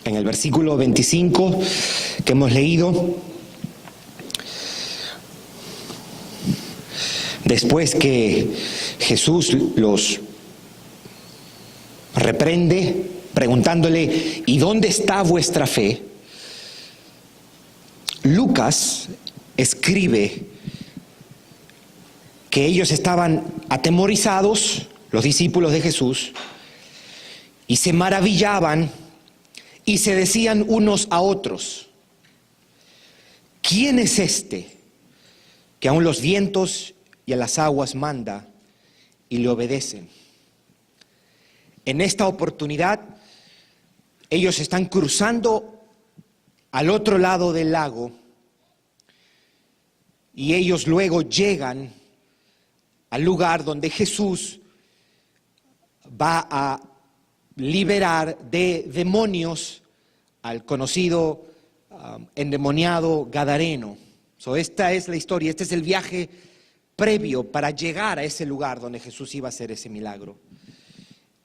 en el versículo 25 que hemos leído. Después que Jesús los reprende, preguntándole, ¿y dónde está vuestra fe? Lucas escribe que ellos estaban atemorizados, los discípulos de Jesús, y se maravillaban y se decían unos a otros, ¿quién es este que aun los vientos y a las aguas manda y le obedecen? En esta oportunidad, ellos están cruzando al otro lado del lago y ellos luego llegan al lugar donde Jesús va a liberar de demonios al conocido endemoniado gadareno. Esta es la historia, este es el viaje previo para llegar a ese lugar donde Jesús iba a hacer ese milagro.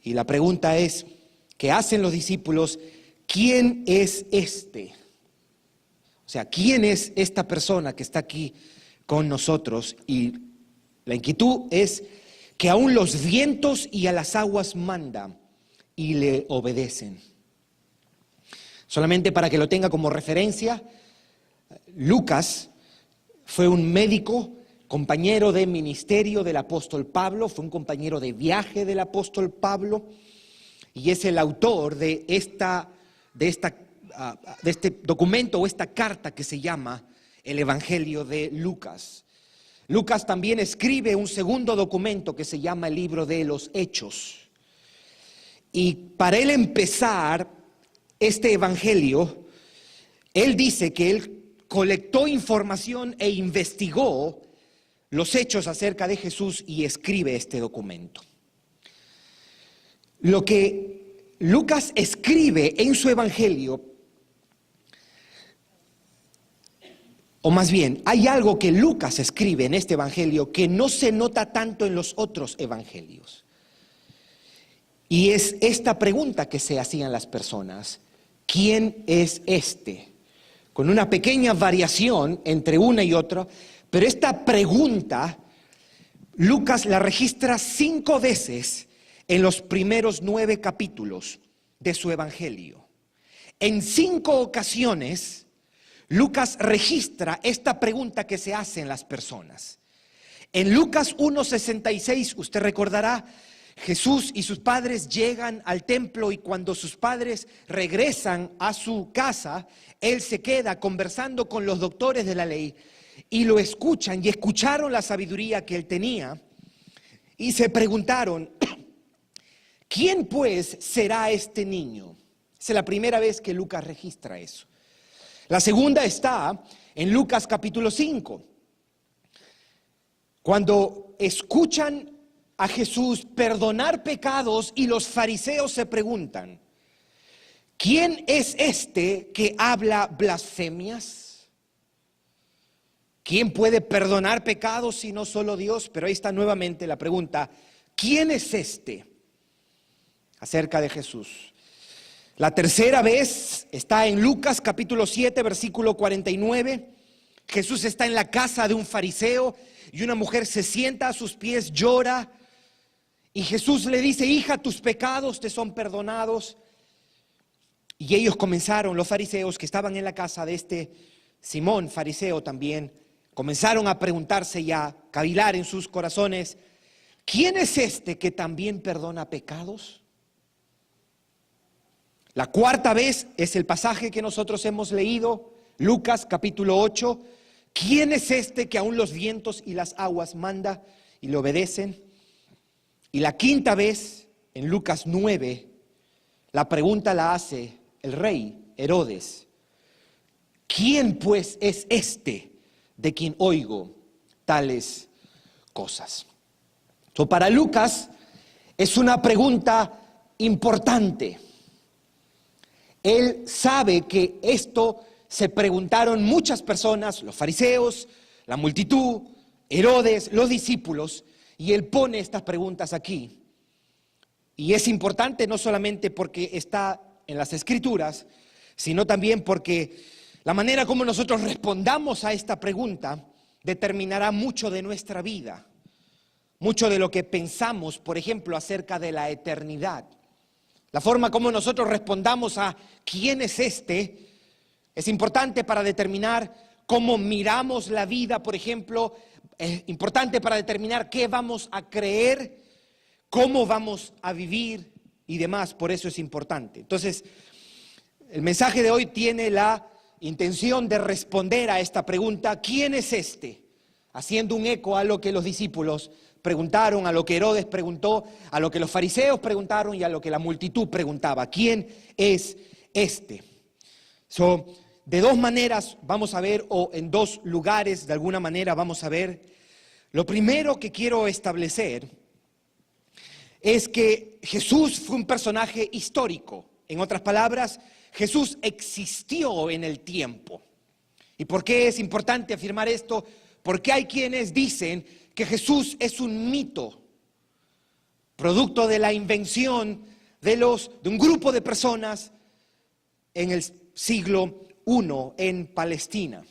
Y la pregunta es, ¿qué hacen los discípulos? ¿Quién es este? O sea, ¿quién es esta persona que está aquí con nosotros? Y la inquietud es que aún los vientos y a las aguas manda y le obedecen. Solamente para que lo tenga como referencia, Lucas fue un médico, compañero de ministerio del apóstol Pablo, fue un compañero de viaje del apóstol Pablo y es el autor de este documento o esta carta que se llama el Evangelio de Lucas. Lucas también escribe un segundo documento que se llama el libro de los Hechos. Y para él empezar este Evangelio, él dice que él colectó información e investigó los hechos acerca de Jesús y escribe este documento. Lo que Lucas escribe en su Evangelio, o más bien, hay algo que Lucas escribe en este Evangelio que no se nota tanto en los otros Evangelios. Y es esta pregunta que se hacían las personas, ¿quién es este? Con una pequeña variación entre una y otra, pero esta pregunta Lucas la registra 5 veces en los primeros 9 capítulos de su Evangelio. En 5 ocasiones Lucas registra esta pregunta que se hacen las personas. En Lucas 1:66, usted recordará, Jesús y sus padres llegan al templo y cuando sus padres regresan a su casa, él se queda conversando con los doctores de la ley y lo escuchan y escucharon la sabiduría que él tenía y se preguntaron, ¿quién pues será este niño? Es la primera vez que Lucas registra eso. La segunda está en Lucas capítulo 5, cuando escuchan a Jesús perdonar pecados y los fariseos se preguntan, ¿quién es este que habla blasfemias? ¿Quién puede perdonar pecados si no solo Dios? Pero ahí está nuevamente la pregunta, ¿quién es este? Acerca de Jesús. La tercera vez está en Lucas capítulo 7, versículo 49. Jesús está en la casa de un fariseo y una mujer se sienta a sus pies, llora. Y Jesús le dice, hija, tus pecados te son perdonados. Y ellos comenzaron, los fariseos que estaban en la casa de este Simón, fariseo también, comenzaron a preguntarse y a cavilar en sus corazones, ¿quién es este que también perdona pecados? La cuarta vez es el pasaje que nosotros hemos leído, Lucas capítulo 8. ¿Quién es este que aún los vientos y las aguas manda y le obedecen? Y la quinta vez, en Lucas 9, la pregunta la hace el rey Herodes. ¿Quién pues es este de quien oigo tales cosas? Para Lucas es una pregunta importante. Él sabe que esto se preguntaron muchas personas, los fariseos, la multitud, Herodes, los discípulos, y él pone estas preguntas aquí. Y es importante no solamente porque está en las Escrituras, sino también porque la manera como nosotros respondamos a esta pregunta determinará mucho de nuestra vida, mucho de lo que pensamos, por ejemplo, acerca de la eternidad. La forma como nosotros respondamos a quién es este es importante para determinar cómo miramos la vida, por ejemplo, es importante para determinar qué vamos a creer, cómo vamos a vivir y demás. Por eso es importante. Entonces, el mensaje de hoy tiene la intención de responder a esta pregunta: ¿quién es este? Haciendo un eco a lo que los discípulos preguntaron, a lo que Herodes preguntó, a lo que los fariseos preguntaron y a lo que la multitud preguntaba. ¿Quién es este? De dos maneras vamos a ver, o en dos lugares de alguna manera vamos a ver. Lo primero que quiero establecer es que Jesús fue un personaje histórico. En otras palabras, Jesús existió en el tiempo. ¿Y por qué es importante afirmar esto? Porque hay quienes dicen que Jesús es un mito, producto de la invención de un grupo de personas en el siglo I en Palestina.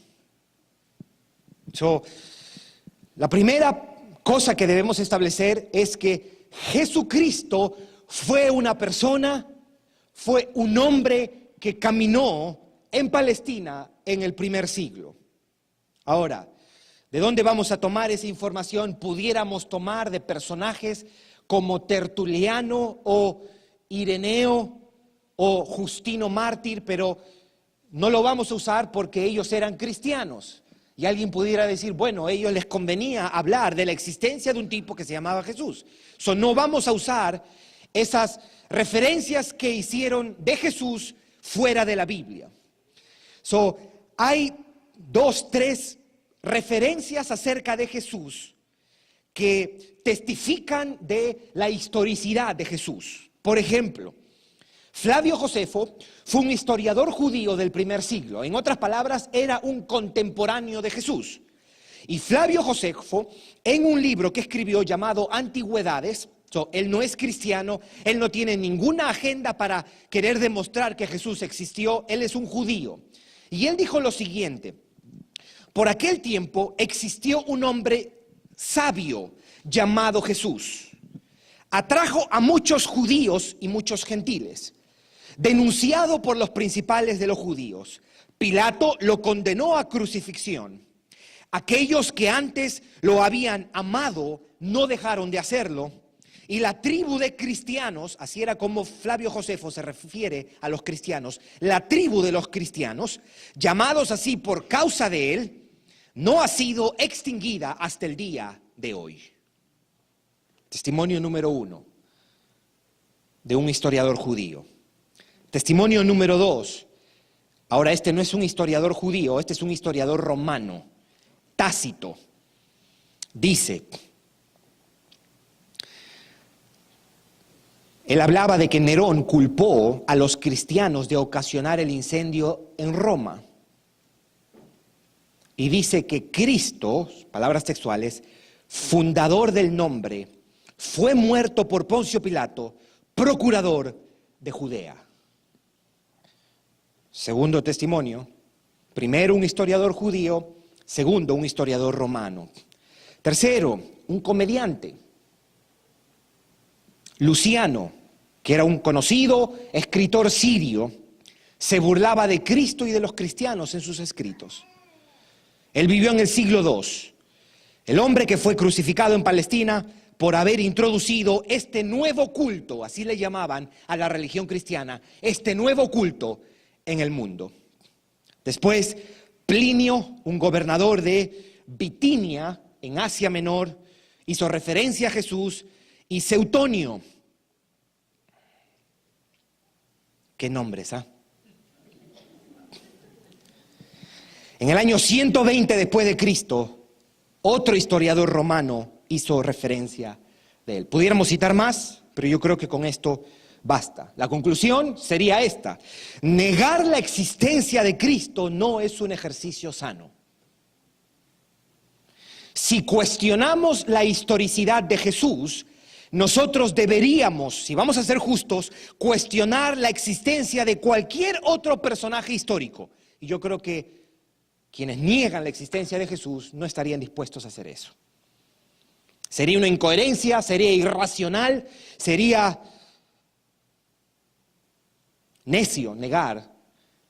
La primera cosa que debemos establecer es que Jesucristo fue una persona, fue un hombre que caminó en Palestina en el primer siglo. Ahora, ¿de dónde vamos a tomar esa información? Pudiéramos tomar de personajes como Tertuliano o Ireneo o Justino Mártir, pero no lo vamos a usar porque ellos eran cristianos. Y alguien pudiera decir, bueno, a ellos les convenía hablar de la existencia de un tipo que se llamaba Jesús. No vamos a usar esas referencias que hicieron de Jesús fuera de la Biblia. Hay 2, 3 referencias acerca de Jesús que testifican de la historicidad de Jesús. Por ejemplo, Flavio Josefo fue un historiador judío del primer siglo. En otras palabras, era un contemporáneo de Jesús. Y Flavio Josefo, en un libro que escribió llamado Antigüedades, él no es cristiano, él no tiene ninguna agenda para querer demostrar que Jesús existió, él es un judío. Y él dijo lo siguiente: por aquel tiempo existió un hombre sabio llamado Jesús. Atrajo a muchos judíos y muchos gentiles. Denunciado por los principales de los judíos, Pilato lo condenó a crucifixión. Aquellos que antes lo habían amado no dejaron de hacerlo. Y la tribu de cristianos, así era como Flavio Josefo se refiere a los cristianos, la tribu de los cristianos, llamados así por causa de él, no ha sido extinguida hasta el día de hoy. Testimonio número 1 de un historiador judío. Testimonio número 2. Ahora, este no es un historiador judío, este es un historiador romano, Tácito. Dice, él hablaba de que Nerón culpó a los cristianos de ocasionar el incendio en Roma. Y dice que Cristo, palabras textuales, fundador del nombre, fue muerto por Poncio Pilato, procurador de Judea. Segundo testimonio, primero un historiador judío, segundo un historiador romano. Tercero, un comediante, Luciano, que era un conocido escritor sirio, se burlaba de Cristo y de los cristianos en sus escritos. Él vivió en el siglo II. El hombre que fue crucificado en Palestina por haber introducido este nuevo culto, así le llamaban a la religión cristiana, este nuevo culto en el mundo. Después, Plinio, un gobernador de Bitinia, en Asia Menor, hizo referencia a Jesús, y Seutonio. ¿Qué nombres, ah? En el año 120 después de Cristo, otro historiador romano hizo referencia de él. Pudiéramos citar más, pero yo creo que con esto basta. La conclusión sería esta: negar la existencia de Cristo no es un ejercicio sano. Si cuestionamos la historicidad de Jesús, nosotros deberíamos, si vamos a ser justos, cuestionar la existencia de cualquier otro personaje histórico. Y yo creo que quienes niegan la existencia de Jesús no estarían dispuestos a hacer eso. Sería una incoherencia, sería irracional, sería necio negar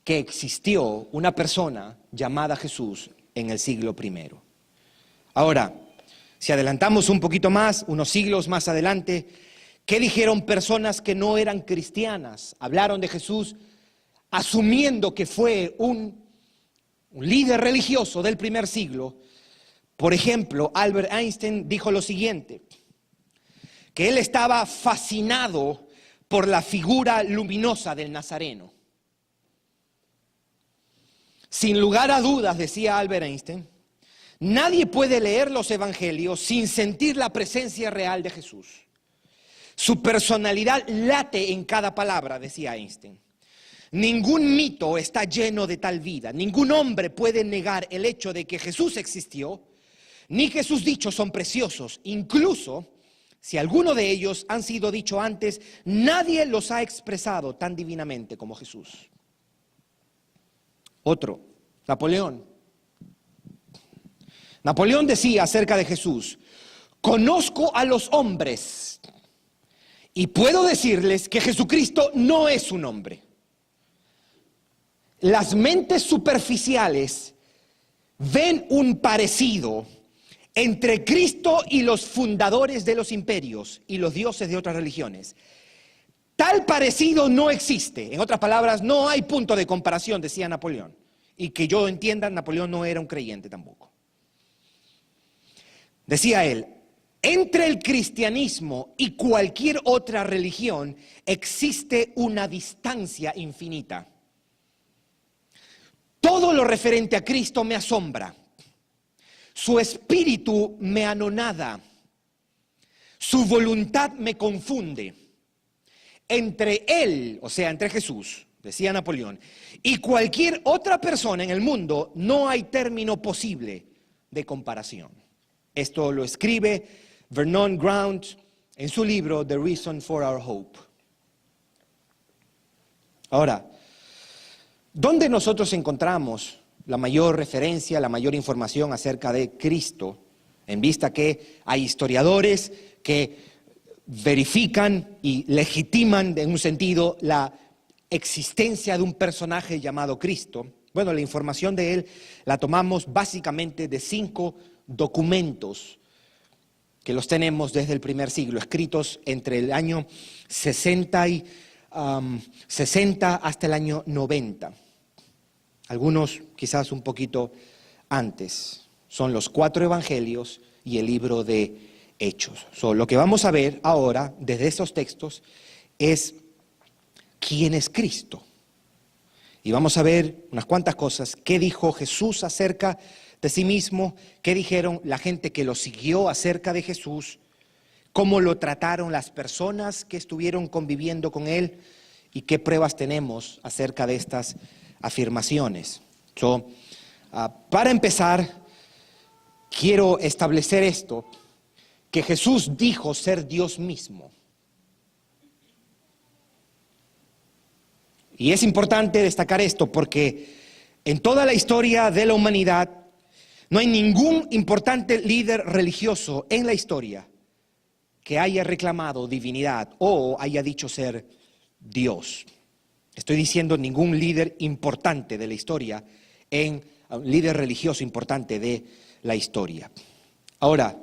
que existió una persona llamada Jesús en el siglo I. Ahora, si adelantamos un poquito más, unos siglos más adelante, ¿qué dijeron personas que no eran cristianas? Hablaron de Jesús asumiendo que fue un líder religioso del primer siglo. Por ejemplo, Albert Einstein dijo lo siguiente, que él estaba fascinado por la figura luminosa del Nazareno. Sin lugar a dudas, decía Albert Einstein, nadie puede leer los evangelios sin sentir la presencia real de Jesús. Su personalidad late en cada palabra, decía Einstein. Ningún mito está lleno de tal vida. Ningún hombre puede negar el hecho de que Jesús existió, ni que sus dichos son preciosos. Incluso si alguno de ellos han sido dicho antes, nadie los ha expresado tan divinamente como Jesús. Otro, Napoleón. Napoleón decía acerca de Jesús, conozco a los hombres y puedo decirles que Jesucristo no es un hombre. Las mentes superficiales ven un parecido entre Cristo y los fundadores de los imperios y los dioses de otras religiones. Tal parecido no existe. En otras palabras, no hay punto de comparación, decía Napoleón. Y que yo entienda, Napoleón no era un creyente tampoco. Decía él, entre el cristianismo y cualquier otra religión existe una distancia infinita. Todo lo referente a Cristo me asombra. Su espíritu me anonada. Su voluntad me confunde. Entre él, o sea, entre Jesús, decía Napoleón, y cualquier otra persona en el mundo, no hay término posible de comparación. Esto lo escribe Vernon Ground en su libro The Reason for Our Hope. Ahora, ¿dónde nosotros encontramos la mayor referencia, la mayor información acerca de Cristo? En vista que hay historiadores que verifican y legitiman en un sentido la existencia de un personaje llamado Cristo. Bueno, la información de él la tomamos básicamente de 5 documentos que los tenemos desde el primer siglo, escritos entre el año 60 hasta el año 90. Algunos quizás un poquito antes. Son los 4 evangelios y el libro de Hechos. Lo que vamos a ver ahora desde esos textos es quién es Cristo. Y vamos a ver unas cuantas cosas. ¿Qué dijo Jesús acerca de sí mismo? ¿Qué dijeron la gente que lo siguió acerca de Jesús? ¿Cómo lo trataron las personas que estuvieron conviviendo con él? ¿Y qué pruebas tenemos acerca de estas afirmaciones? Para empezar, quiero establecer esto, que Jesús dijo ser Dios mismo. Y es importante destacar esto porque en toda la historia de la humanidad no hay ningún importante líder religioso en la historia que haya reclamado divinidad o haya dicho ser Dios. Estoy diciendo ningún líder importante de la historia, un líder religioso importante de la historia. Ahora,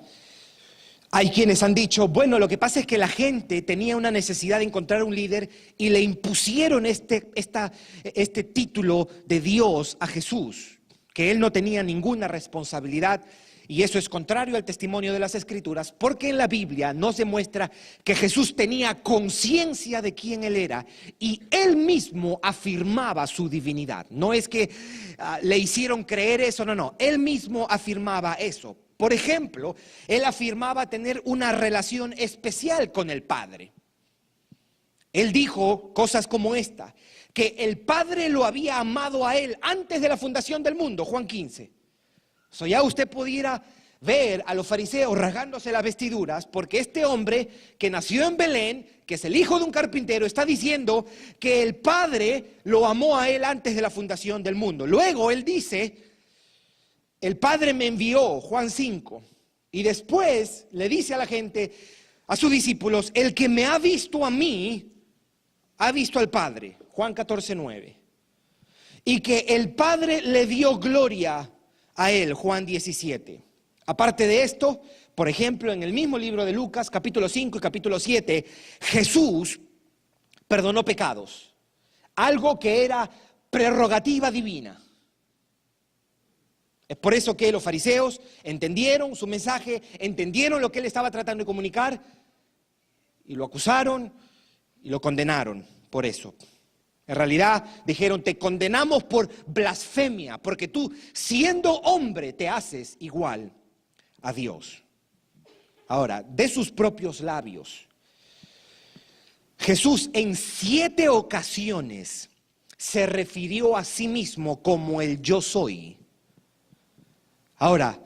hay quienes han dicho, bueno, lo que pasa es que la gente tenía una necesidad de encontrar un líder y le impusieron este título de Dios a Jesús, que él no tenía ninguna responsabilidad. Y eso es contrario al testimonio de las Escrituras, porque en la Biblia nos demuestra que Jesús tenía conciencia de quién él era y él mismo afirmaba su divinidad. No es que le hicieron creer eso, no, él mismo afirmaba eso. Por ejemplo, él afirmaba tener una relación especial con el Padre. Él dijo cosas como esta, que el Padre lo había amado a él antes de la fundación del mundo, Juan 15. Ya usted pudiera ver a los fariseos rasgándose las vestiduras, porque este hombre que nació en Belén, que es el hijo de un carpintero, está diciendo que el Padre lo amó a él antes de la fundación del mundo. Luego él dice, el Padre me envió, Juan 5, y después le dice a la gente, a sus discípulos, el que me ha visto a mí, ha visto al Padre, Juan 14, 9. Y que el Padre le dio gloria a él, Juan 17. Aparte de esto, por ejemplo, en el mismo libro de Lucas, capítulo 5 y capítulo 7, Jesús perdonó pecados, algo que era prerrogativa divina. Es por eso que los fariseos entendieron su mensaje, entendieron lo que él estaba tratando de comunicar y lo acusaron y lo condenaron por eso. En realidad dijeron, te condenamos por blasfemia, porque tú, siendo hombre, te haces igual a Dios. Ahora, de sus propios labios, Jesús en 7 ocasiones se refirió a sí mismo como el yo soy. Ahora,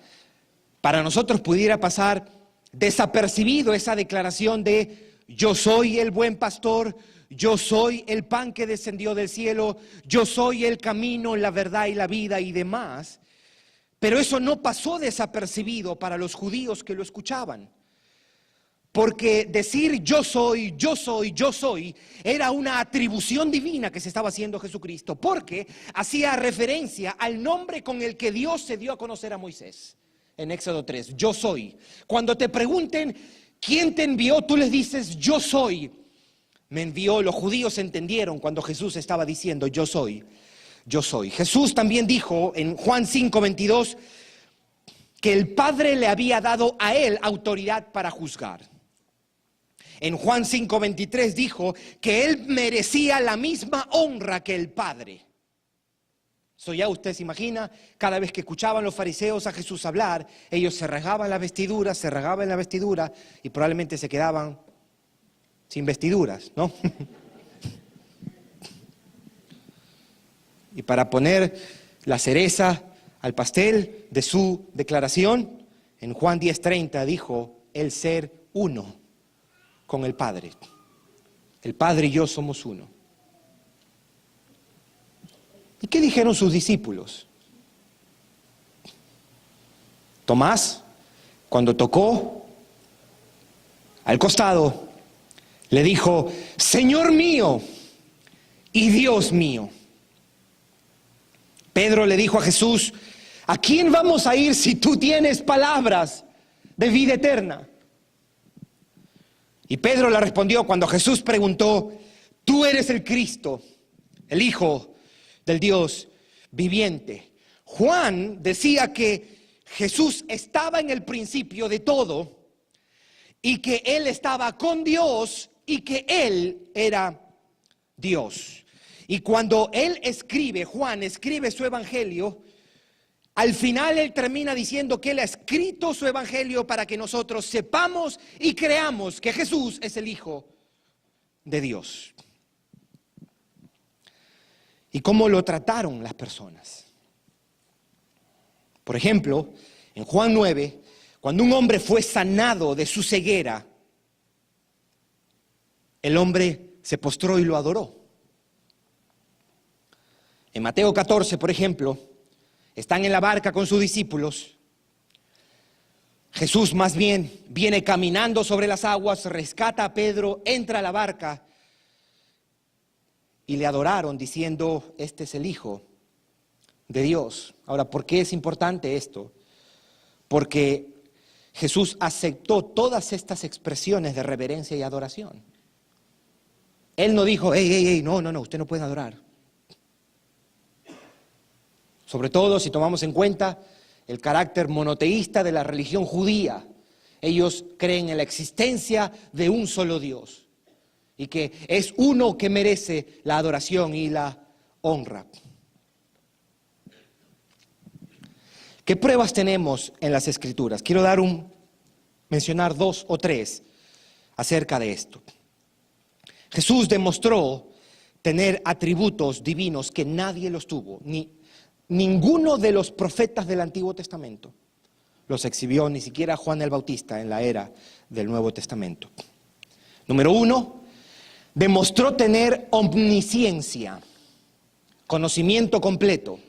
para nosotros pudiera pasar desapercibido esa declaración de yo soy el buen pastor, yo soy el pan que descendió del cielo, yo soy el camino, la verdad y la vida y demás. Pero eso no pasó desapercibido para los judíos que lo escuchaban. Porque decir yo soy, yo soy, yo soy, era una atribución divina que se estaba haciendo a Jesucristo. Porque hacía referencia al nombre con el que Dios se dio a conocer a Moisés. En Éxodo 3, yo soy. Cuando te pregunten quién te envió, tú les dices yo soy. Me envió. Los judíos entendieron cuando Jesús estaba diciendo yo soy. Yo soy. Jesús también dijo en Juan 5:22 que el Padre le había dado a él autoridad para juzgar. En Juan 5:23 dijo que él merecía la misma honra que el Padre. Eso ya usted se imagina, cada vez que escuchaban los fariseos a Jesús hablar, ellos se rasgaban la vestidura y probablemente se quedaban sin vestiduras, ¿no? Y para poner la cereza al pastel de su declaración, en Juan 10:30 dijo, el ser uno con el Padre. El Padre y yo somos uno. ¿Y qué dijeron sus discípulos? Tomás, cuando tocó al costado, le dijo, Señor mío y Dios mío. Pedro le dijo a Jesús, ¿a quién vamos a ir si tú tienes palabras de vida eterna? Y Pedro le respondió cuando Jesús preguntó, tú eres el Cristo, el Hijo del Dios viviente. Juan decía que Jesús estaba en el principio de todo y que Él estaba con Dios y que Él era Dios. Y cuando él escribe, Juan escribe su evangelio, al final él termina diciendo que él ha escrito su evangelio para que nosotros sepamos y creamos que Jesús es el Hijo de Dios. ¿Y cómo lo trataron las personas? Por ejemplo, en Juan 9, cuando un hombre fue sanado de su ceguera, el hombre se postró y lo adoró. En Mateo 14, por ejemplo, están en la barca con sus discípulos. Jesús más bien viene caminando sobre las aguas, rescata a Pedro, entra a la barca y le adoraron diciendo, este es el Hijo de Dios. Ahora, ¿por qué es importante esto? Porque Jesús aceptó todas estas expresiones de reverencia y adoración. Él no dijo, no, usted no puede adorar. Sobre todo si tomamos en cuenta el carácter monoteísta de la religión judía. Ellos creen en la existencia de un solo Dios y que es uno que merece la adoración y la honra. ¿Qué pruebas tenemos en las Escrituras? Quiero mencionar 2 o 3 acerca de esto. Jesús demostró tener atributos divinos que nadie los tuvo, ninguno de los profetas del Antiguo Testamento los exhibió ni siquiera Juan el Bautista en la era del Nuevo Testamento. Número 1, demostró tener omnisciencia, conocimiento completo.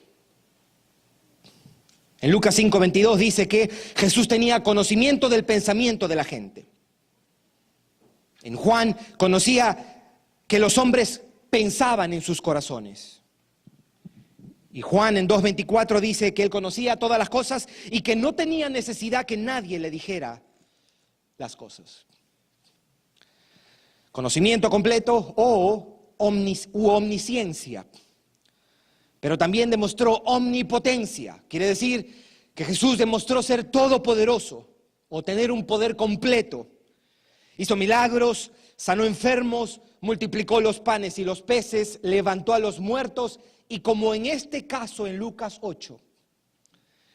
En Lucas 5:22 dice que Jesús tenía conocimiento del pensamiento de la gente. En Juan conocía que los hombres pensaban en sus corazones. Y Juan en 2:24 dice que él conocía todas las cosas y que no tenía necesidad que nadie le dijera las cosas. Conocimiento completo u omnisciencia. Pero también demostró omnipotencia. Quiere decir que Jesús demostró ser todopoderoso o tener un poder completo. Hizo milagros, sanó enfermos, multiplicó los panes y los peces, levantó a los muertos y, como en este caso en Lucas 8,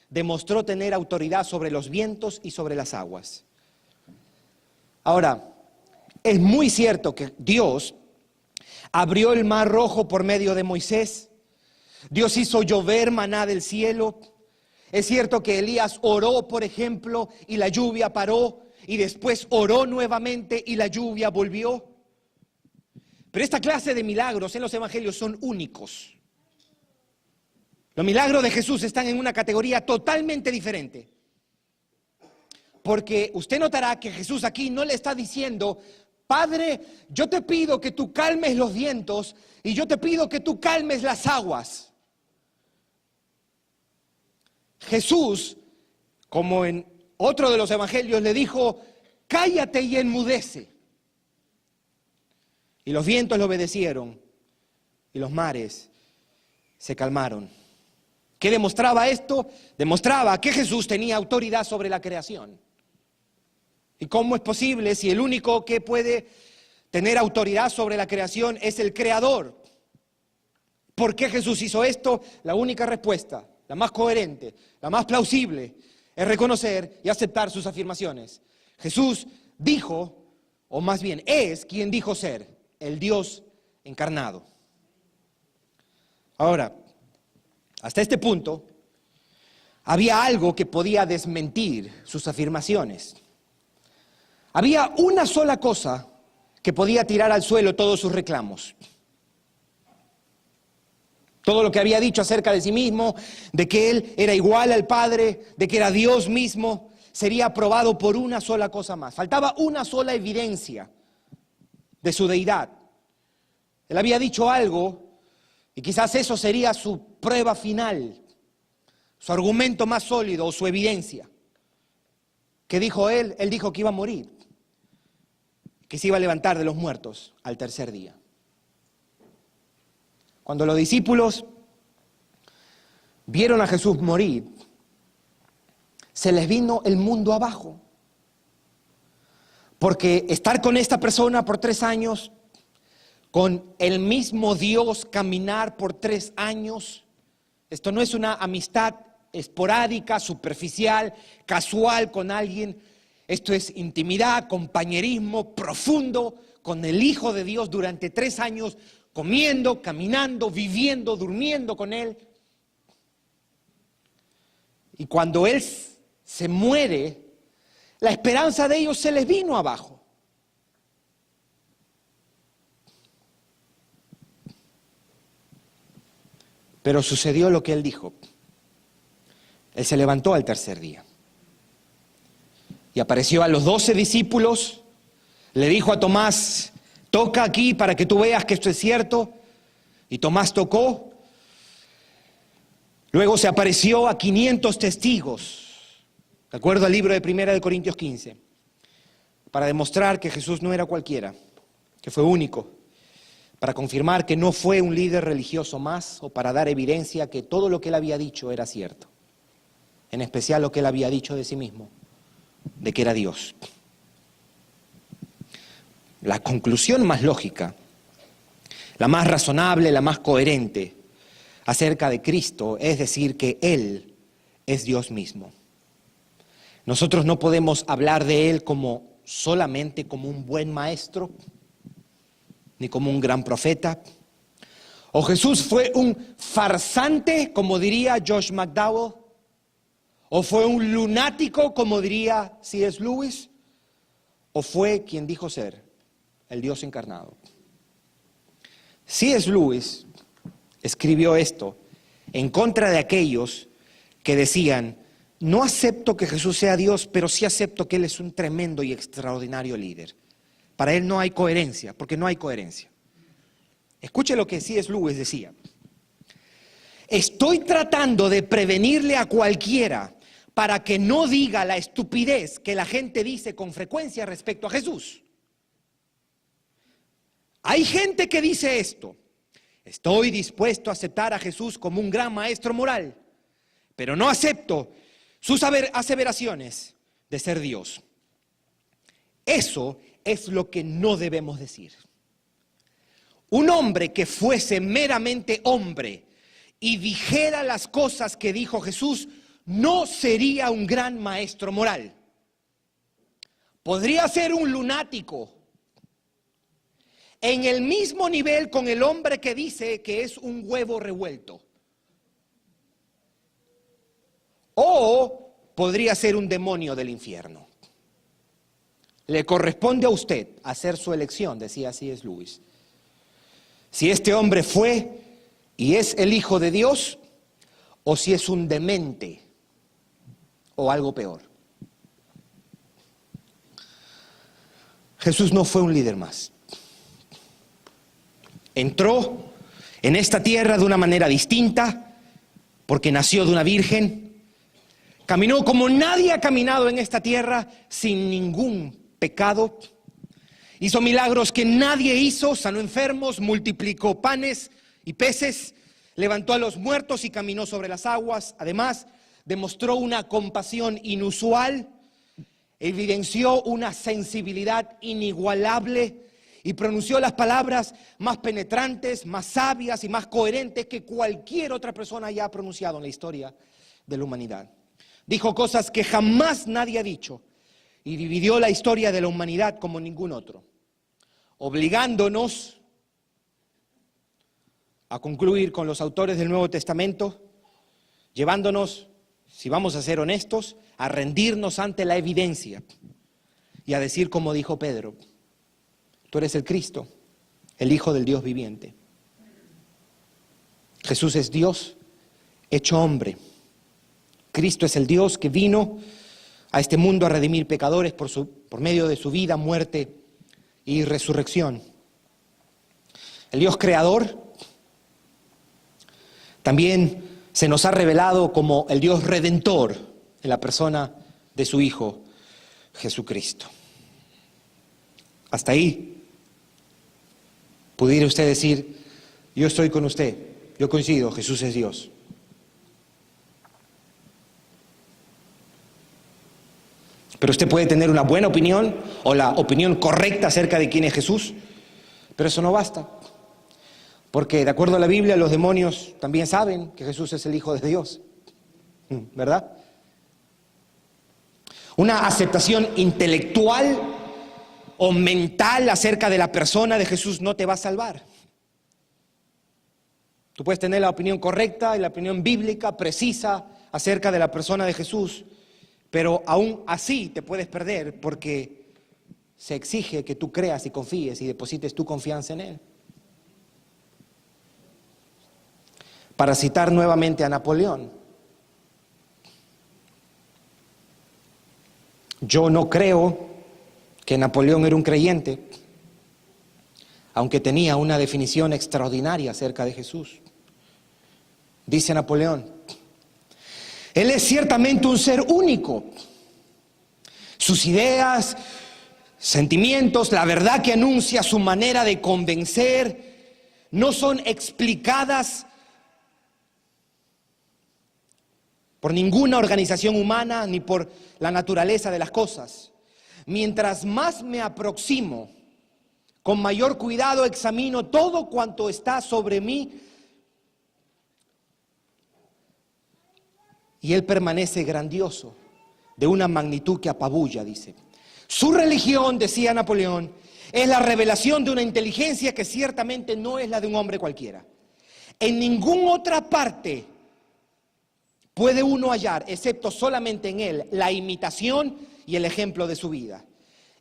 demostró tener autoridad sobre los vientos y sobre las aguas. Ahora, es muy cierto que Dios abrió el mar Rojo por medio de Moisés. Dios hizo llover maná del cielo. Es cierto que Elías oró, por ejemplo, y la lluvia paró, y después oró nuevamente y la lluvia volvió. Pero esta clase de milagros en los evangelios son únicos. Los milagros de Jesús están en una categoría totalmente diferente. Porque usted notará que Jesús aquí no le está diciendo: Padre, yo te pido que tú calmes los vientos y yo te pido que tú calmes las aguas. Jesús, como en otro de los evangelios, le dijo: cállate y enmudece. Y los vientos le obedecieron y los mares se calmaron. ¿Qué demostraba esto? Demostraba que Jesús tenía autoridad sobre la creación. ¿Y cómo es posible si el único que puede tener autoridad sobre la creación es el Creador? ¿Por qué Jesús hizo esto? La única respuesta, la más coherente, la más plausible, es reconocer y aceptar sus afirmaciones. Jesús dijo, o más bien es quien dijo ser, el Dios encarnado. Ahora, hasta este punto, había algo que podía desmentir sus afirmaciones. Había una sola cosa que podía tirar al suelo todos sus reclamos. Todo lo que había dicho acerca de sí mismo, de que él era igual al Padre, de que era Dios mismo, sería aprobado por una sola cosa más. Faltaba una sola evidencia de su deidad. Él había dicho algo y quizás eso sería su prueba final, su argumento más sólido o su evidencia. ¿Qué dijo él? Él dijo que iba a morir, que se iba a levantar de los muertos al tercer día. Cuando los discípulos vieron a Jesús morir, se les vino el mundo abajo. Porque estar con esta persona por 3 años, con el mismo Dios caminar por 3 años, esto no es una amistad esporádica, superficial, casual con alguien. Esto es intimidad, compañerismo profundo con el Hijo de Dios durante 3 años, comiendo, caminando, viviendo, durmiendo con Él. Y cuando Él se muere, la esperanza de ellos se les vino abajo. Pero sucedió lo que Él dijo. Él se levantó al tercer día. Y apareció a los 12 discípulos, le dijo a Tomás: toca aquí para que tú veas que esto es cierto. Y Tomás tocó. Luego se apareció a 500 testigos, de acuerdo al libro de 1 Corintios 15, para demostrar que Jesús no era cualquiera, que fue único, para confirmar que no fue un líder religioso más, o para dar evidencia que todo lo que él había dicho era cierto, en especial lo que él había dicho de sí mismo, de que era Dios. La conclusión más lógica, la más razonable, la más coherente acerca de Cristo es decir que Él es Dios mismo. Nosotros no podemos hablar de Él solamente como un buen maestro, ni como un gran profeta. O Jesús fue un farsante, como diría Josh McDowell, ¿O fue un lunático, como diría C.S. Lewis? ¿O fue quien dijo ser el Dios encarnado? C.S. Lewis escribió esto en contra de aquellos que decían: no acepto que Jesús sea Dios, pero sí acepto que Él es un tremendo y extraordinario líder. Para él no hay coherencia, porque no hay coherencia. Escuche lo que C.S. Lewis decía: estoy tratando de prevenirle a cualquiera para que no diga la estupidez que la gente dice con frecuencia respecto a Jesús. Hay gente que dice esto: estoy dispuesto a aceptar a Jesús como un gran maestro moral, pero no acepto sus aseveraciones de ser Dios. Eso es lo que no debemos decir. Un hombre que fuese meramente hombre y dijera las cosas que dijo Jesús, no sería un gran maestro moral. Podría ser un lunático, en el mismo nivel con el hombre que dice que es un huevo revuelto. O podría ser un demonio del infierno. Le corresponde a usted hacer su elección, decía C.S. Lewis. Si este hombre fue y es el Hijo de Dios, o si es un demente o algo peor. Jesús no fue un líder más. Entró en esta tierra de una manera distinta, porque nació de una virgen. Caminó como nadie ha caminado en esta tierra, sin ningún pecado. Hizo milagros que nadie hizo, sanó enfermos, multiplicó panes y peces, levantó a los muertos y caminó sobre las aguas. Además, demostró una compasión inusual, evidenció una sensibilidad inigualable y pronunció las palabras más penetrantes, más sabias y más coherentes que cualquier otra persona haya pronunciado en la historia de la humanidad. Dijo cosas que jamás nadie ha dicho y dividió la historia de la humanidad como ningún otro, obligándonos a concluir con los autores del Nuevo Testamento, llevándonos, si vamos a ser honestos, a rendirnos ante la evidencia y a decir como dijo Pedro: tú eres el Cristo, el Hijo del Dios viviente. Jesús es Dios hecho hombre. Cristo es el Dios que vino a este mundo a redimir pecadores por medio de su vida, muerte y resurrección. El Dios creador también se nos ha revelado como el Dios redentor en la persona de su Hijo Jesucristo. Hasta ahí pudiera usted decir: yo estoy con usted, yo coincido, Jesús es Dios. Pero usted puede tener una buena opinión o la opinión correcta acerca de quién es Jesús, pero eso no basta. Porque de acuerdo a la Biblia, los demonios también saben que Jesús es el Hijo de Dios, ¿verdad? Una aceptación intelectual o mental acerca de la persona de Jesús no te va a salvar. Tú puedes tener la opinión correcta y la opinión bíblica precisa acerca de la persona de Jesús, pero aún así te puedes perder porque se exige que tú creas y confíes y deposites tu confianza en Él. Para citar nuevamente a Napoleón, yo no creo que Napoleón era un creyente, aunque tenía una definición extraordinaria acerca de Jesús. Dice Napoleón: Él es ciertamente un ser único. Sus ideas, sentimientos, la verdad que anuncia, su manera de convencer, no son explicadas por ninguna organización humana ni por la naturaleza de las cosas. Mientras más me aproximo, con mayor cuidado examino todo cuanto está sobre mí, y Él permanece grandioso, de una magnitud que apabulla, dice. Su religión, decía Napoleón, es la revelación de una inteligencia que ciertamente no es la de un hombre cualquiera. En ninguna otra parte puede uno hallar, excepto solamente en Él, la imitación y el ejemplo de su vida.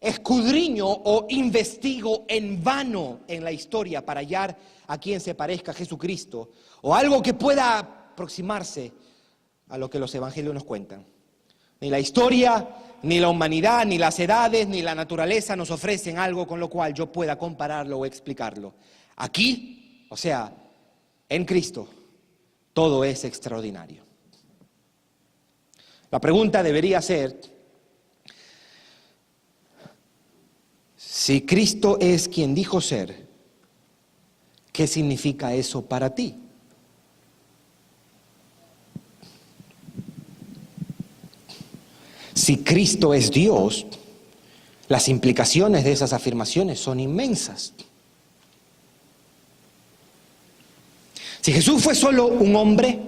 Escudriño o investigo en vano en la historia para hallar a quien se parezca a Jesucristo o algo que pueda aproximarse a lo que los evangelios nos cuentan. Ni la historia, ni la humanidad, ni las edades, ni la naturaleza nos ofrecen algo con lo cual yo pueda compararlo o explicarlo. Aquí, o sea, en Cristo, todo es extraordinario. La pregunta debería ser, si Cristo es quien dijo ser, ¿qué significa eso para ti? Si Cristo es Dios, las implicaciones de esas afirmaciones son inmensas. Si Jesús fue solo un hombre,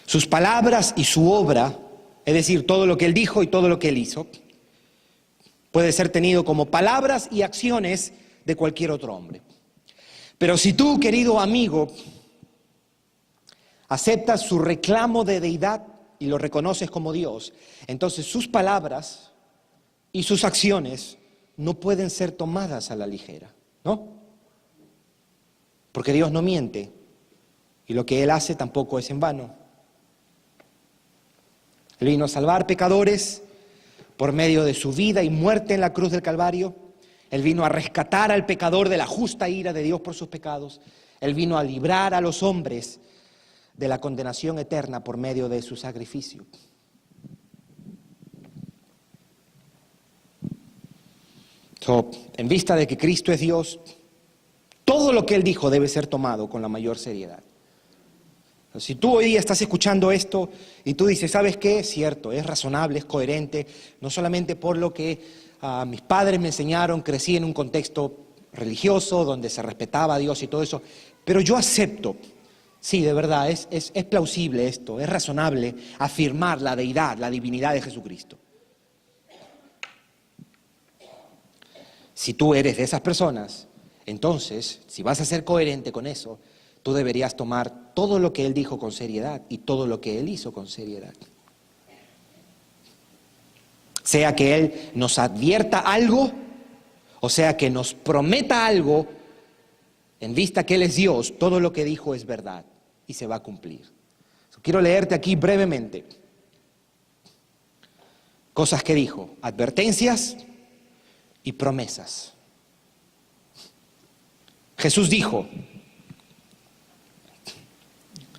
sus palabras y su obra, es decir, todo lo que Él dijo y todo lo que Él hizo, puede ser tenido como palabras y acciones de cualquier otro hombre. Pero si tú, querido amigo, aceptas su reclamo de deidad y lo reconoces como Dios, entonces sus palabras y sus acciones no pueden ser tomadas a la ligera, ¿no? Porque Dios no miente y lo que Él hace tampoco es en vano. Él vino a salvar pecadores por medio de su vida y muerte en la cruz del Calvario. Él vino a rescatar al pecador de la justa ira de Dios por sus pecados. Él vino a librar a los hombres de la condenación eterna por medio de su sacrificio. En vista de que Cristo es Dios, todo lo que Él dijo debe ser tomado con la mayor seriedad. Si tú hoy día estás escuchando esto y tú dices, ¿sabes qué? Es cierto, es razonable, es coherente, no solamente por lo que mis padres me enseñaron, crecí en un contexto religioso donde se respetaba a Dios y todo eso, pero yo acepto, sí, de verdad, es plausible esto, es razonable afirmar la deidad, la divinidad de Jesucristo. Si tú eres de esas personas, entonces, si vas a ser coherente con eso, tú deberías tomar todo lo que Él dijo con seriedad y todo lo que Él hizo con seriedad. Sea que Él nos advierta algo, o sea que nos prometa algo, en vista que Él es Dios, todo lo que dijo es verdad y se va a cumplir. Quiero leerte aquí brevemente cosas que dijo, advertencias y promesas. Jesús dijo,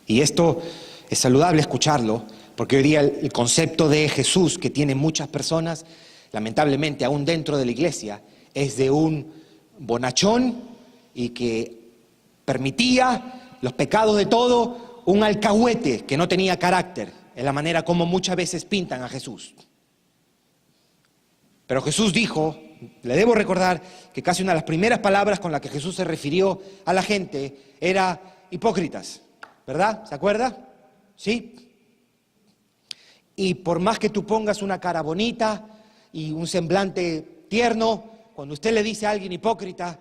y esto es saludable escucharlo, porque hoy día el concepto de Jesús que tienen muchas personas, lamentablemente aún dentro de la iglesia, es de un bonachón y que permitía los pecados de todo, un alcahuete que no tenía carácter, en la manera como muchas veces pintan a Jesús. Pero Jesús dijo, le debo recordar que casi una de las primeras palabras con las que Jesús se refirió a la gente era hipócritas. ¿Verdad? ¿Se acuerda? ¿Sí? Y por más que tú pongas una cara bonita y un semblante tierno, cuando usted le dice a alguien hipócrita,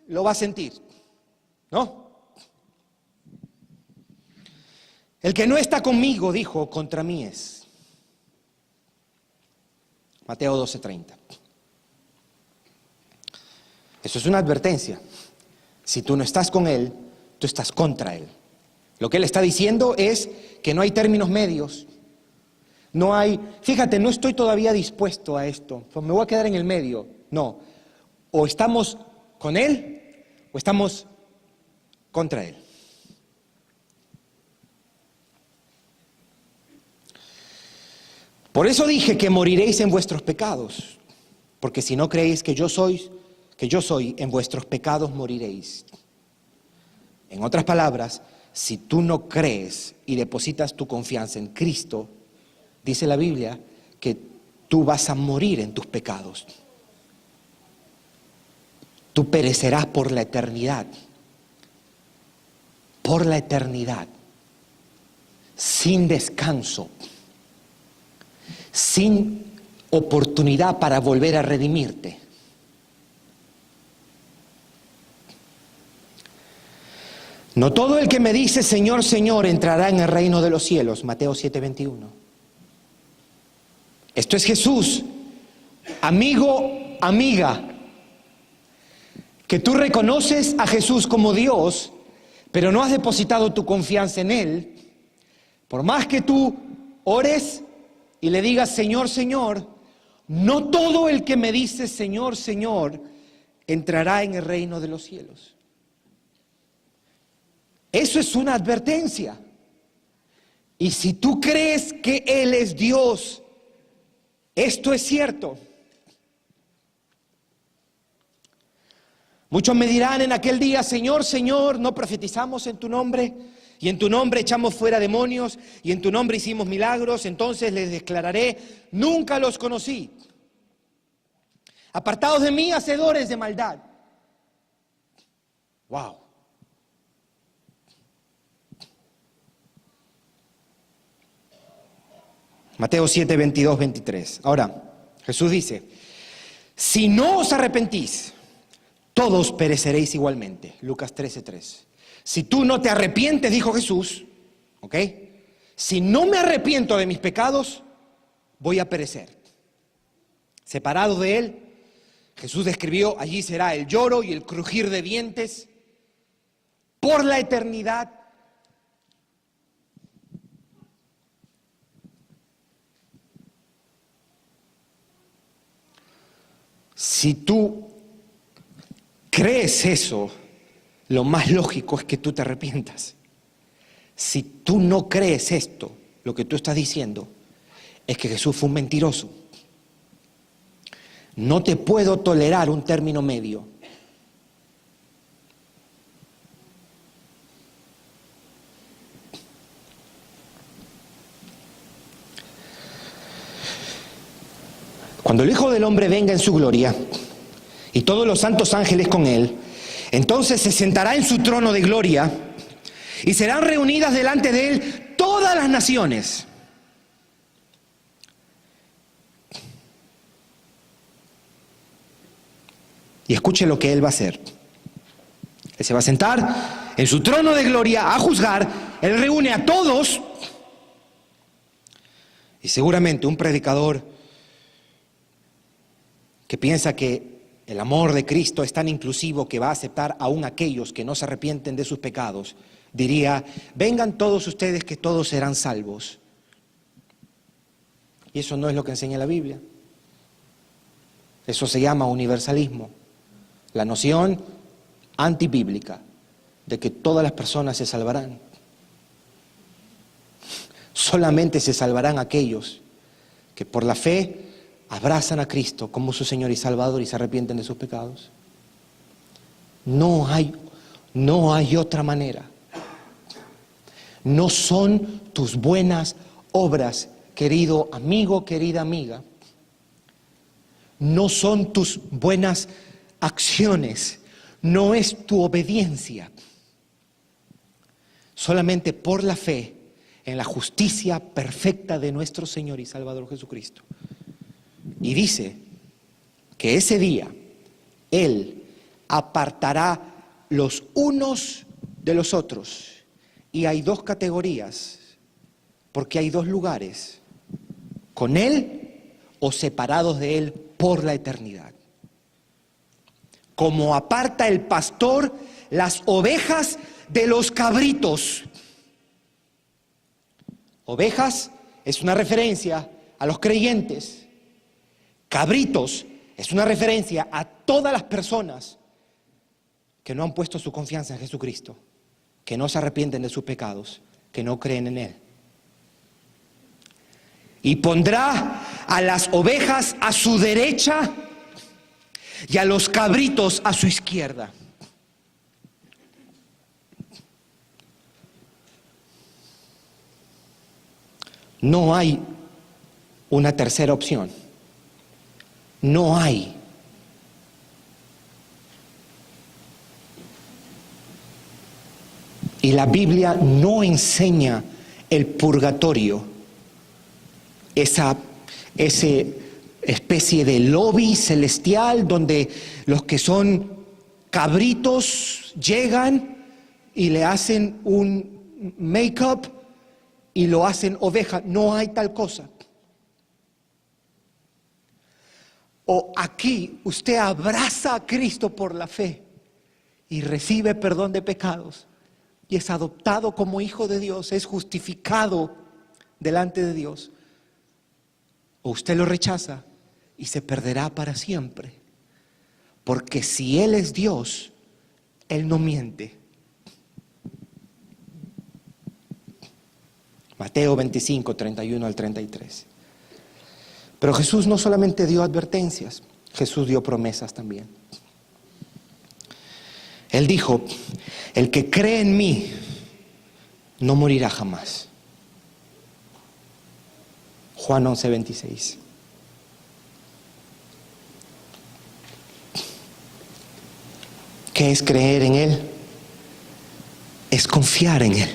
lo va a sentir, ¿no? El que no está conmigo, dijo, contra mí es. Mateo 12:30. Eso es una advertencia. Si tú no estás con Él, tú estás contra Él. Lo que Él está diciendo es que no hay términos medios. No hay, fíjate, no estoy todavía dispuesto a esto, pues me voy a quedar en el medio. No, o estamos con Él o estamos contra Él. Por eso dije que moriréis en vuestros pecados, porque si no creéis que yo soy, en vuestros pecados moriréis. En otras palabras, si tú no crees y depositas tu confianza en Cristo, dice la Biblia que tú vas a morir en tus pecados. Tú perecerás por la eternidad. Por la eternidad. Sin descanso. Sin oportunidad para volver a redimirte. No todo el que me dice Señor, Señor entrará en el reino de los cielos. Mateo 7:21. Esto es Jesús. Amigo, amiga, que tú reconoces a Jesús como Dios, pero no has depositado tu confianza en Él. Por más que tú ores y le digas Señor, Señor, no todo el que me dice Señor, Señor entrará en el reino de los cielos. Eso es una advertencia. Y si tú crees que Él es Dios, esto es cierto. Muchos me dirán en aquel día, Señor, Señor, ¿no profetizamos en tu nombre? Y en tu nombre echamos fuera demonios, y en tu nombre hicimos milagros. Entonces les declararé, nunca los conocí. Apartados de mí, hacedores de maldad. Wow. Mateo 7, 22, 23. Ahora, Jesús dice, si no os arrepentís, todos pereceréis igualmente. Lucas 13, 3. Si tú no te arrepientes, dijo Jesús, ¿ok? Si no me arrepiento de mis pecados, voy a perecer. Separado de Él, Jesús describió, allí será el lloro y el crujir de dientes por la eternidad. Si tú crees eso, lo más lógico es que tú te arrepientas. Si tú no crees esto, lo que tú estás diciendo, es que Jesús fue un mentiroso. No te puedo tolerar un término medio. Cuando el Hijo del Hombre venga en su gloria y todos los santos ángeles con Él, entonces se sentará en su trono de gloria y serán reunidas delante de Él todas las naciones. Y escuche lo que Él va a hacer. Él se va a sentar en su trono de gloria a juzgar. Él reúne a todos. Y seguramente un predicador que piensa que el amor de Cristo es tan inclusivo que va a aceptar aún aquellos que no se arrepienten de sus pecados, diría, vengan todos ustedes que todos serán salvos. Y eso no es lo que enseña la Biblia. Eso se llama universalismo. La noción antibíblica de que todas las personas se salvarán. Solamente se salvarán aquellos que por la fe abrazan a Cristo como su Señor y Salvador y se arrepienten de sus pecados. No hay otra manera. No son tus buenas obras, querido amigo, querida amiga. No son tus buenas acciones. No es tu obediencia. Solamente por la fe en la justicia perfecta de nuestro Señor y Salvador Jesucristo. Y dice que ese día Él apartará los unos de los otros. Y hay dos categorías, porque hay dos lugares, con Él o separados de Él por la eternidad. Como aparta el pastor las ovejas de los cabritos. Ovejas es una referencia a los creyentes. Cabritos es una referencia a todas las personas que no han puesto su confianza en Jesucristo, que no se arrepienten de sus pecados, que no creen en Él. Y pondrá a las ovejas a su derecha y a los cabritos a su izquierda. No hay una tercera opción. No hay. Y la Biblia no enseña el purgatorio, esa especie de lobby celestial donde los que son cabritos llegan y le hacen un make-up y lo hacen oveja. No hay tal cosa. O aquí usted abraza a Cristo por la fe y recibe perdón de pecados y es adoptado como hijo de Dios, es justificado delante de Dios. O usted lo rechaza y se perderá para siempre. Porque si Él es Dios, Él no miente. Mateo 25, 31 al 33. Pero Jesús no solamente dio advertencias, Jesús dio promesas también. Él dijo, el que cree en mí no morirá jamás. Juan 11, 26. ¿Qué es creer en Él? Es confiar en Él,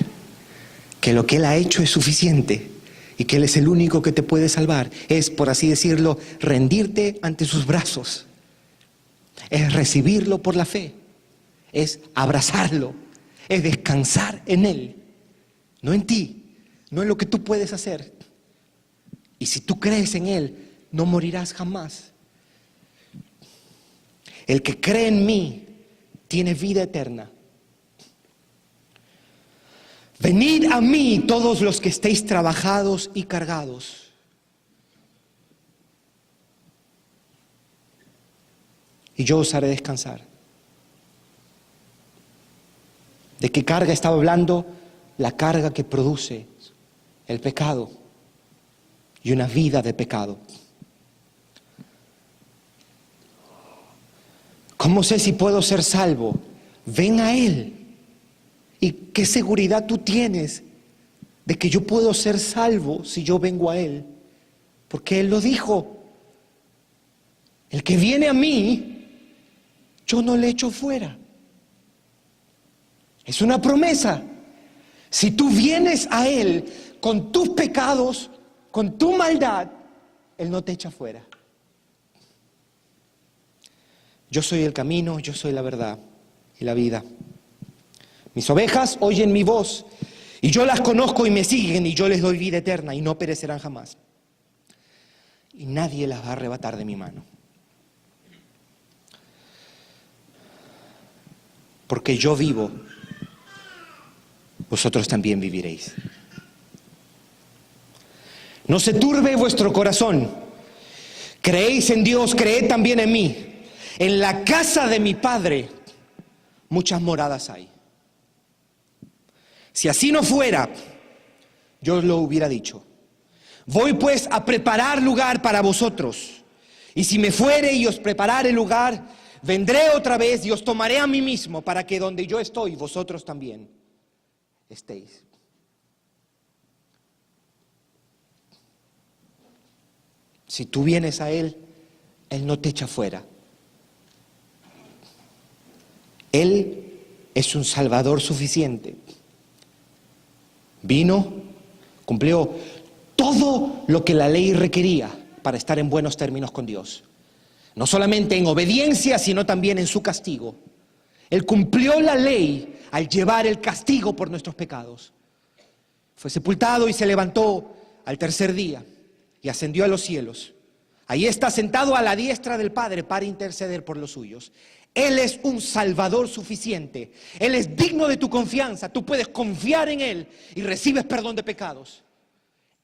que lo que Él ha hecho es suficiente y que Él es el único que te puede salvar. Es, por así decirlo, rendirte ante sus brazos. Es recibirlo por la fe. Es abrazarlo. Es descansar en Él. No en ti, no en lo que tú puedes hacer. Y si tú crees en Él, no morirás jamás. El que cree en mí tiene vida eterna. Venid a mí todos los que estéis trabajados y cargados. Y yo os haré descansar. ¿De qué carga estaba hablando? La carga que produce el pecado y una vida de pecado. ¿Cómo sé si puedo ser salvo? Ven a Él. ¿Y qué seguridad tú tienes de que yo puedo ser salvo si yo vengo a Él? Porque Él lo dijo. El que viene a mí, yo no le echo fuera. Es una promesa. Si tú vienes a Él con tus pecados, con tu maldad, Él no te echa fuera. Yo soy el camino, yo soy la verdad y la vida. Mis ovejas oyen mi voz y yo las conozco y me siguen y yo les doy vida eterna y no perecerán jamás. Y nadie las va a arrebatar de mi mano. Porque yo vivo, vosotros también viviréis. No se turbe vuestro corazón. Creéis en Dios, creed también en mí. En la casa de mi Padre muchas moradas hay. Si así no fuera, yo os lo hubiera dicho. Voy pues a preparar lugar para vosotros. Y si me fuere y os preparare lugar, vendré otra vez y os tomaré a mí mismo, para que donde yo estoy, vosotros también estéis. Si tú vienes a Él, Él no te echa fuera. Él es un Salvador suficiente. Vino, cumplió todo lo que la ley requería para estar en buenos términos con Dios. No solamente en obediencia, sino también en su castigo. Él cumplió la ley al llevar el castigo por nuestros pecados. Fue sepultado y se levantó al tercer día y ascendió a los cielos. Ahí está sentado a la diestra del Padre para interceder por los suyos. Él es un Salvador suficiente. Él es digno de tu confianza. Tú puedes confiar en Él y recibes perdón de pecados.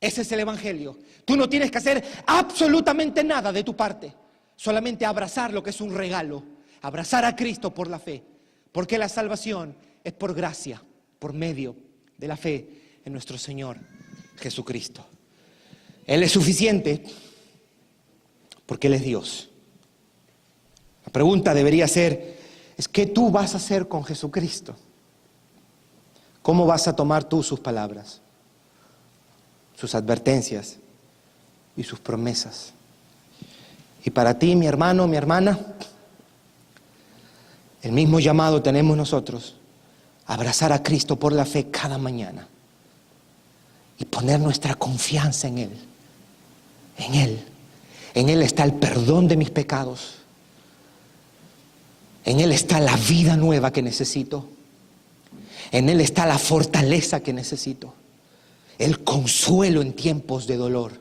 Ese es el Evangelio. Tú no tienes que hacer absolutamente nada de tu parte. Solamente abrazar lo que es un regalo. Abrazar a Cristo por la fe. Porque la salvación es por gracia, por medio de la fe en nuestro Señor Jesucristo. Él es suficiente porque Él es Dios. La pregunta debería ser, ¿qué tú vas a hacer con Jesucristo? ¿Cómo vas a tomar tú sus palabras, sus advertencias y sus promesas? Y para ti, mi hermano, mi hermana, el mismo llamado tenemos nosotros, abrazar a Cristo por la fe cada mañana y poner nuestra confianza en Él. En Él. En Él está el perdón de mis pecados. En Él está la vida nueva que necesito. En Él está la fortaleza que necesito, el consuelo en tiempos de dolor,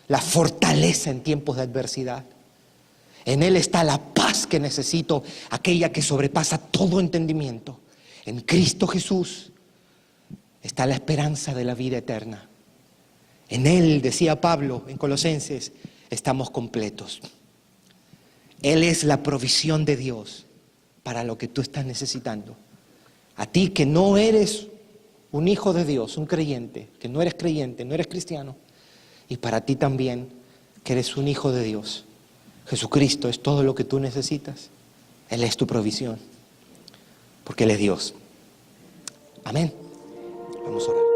la fortaleza en tiempos de adversidad. En Él está la paz que necesito, aquella que sobrepasa todo entendimiento. En Cristo Jesús está la esperanza de la vida eterna. En Él, decía Pablo en Colosenses, estamos completos. Él es la provisión de Dios para lo que tú estás necesitando. A ti que no eres un hijo de Dios, un creyente, que no eres creyente, no eres cristiano, y para ti también que eres un hijo de Dios. Jesucristo es todo lo que tú necesitas. Él es tu provisión, porque Él es Dios. Amén. Vamos a orar.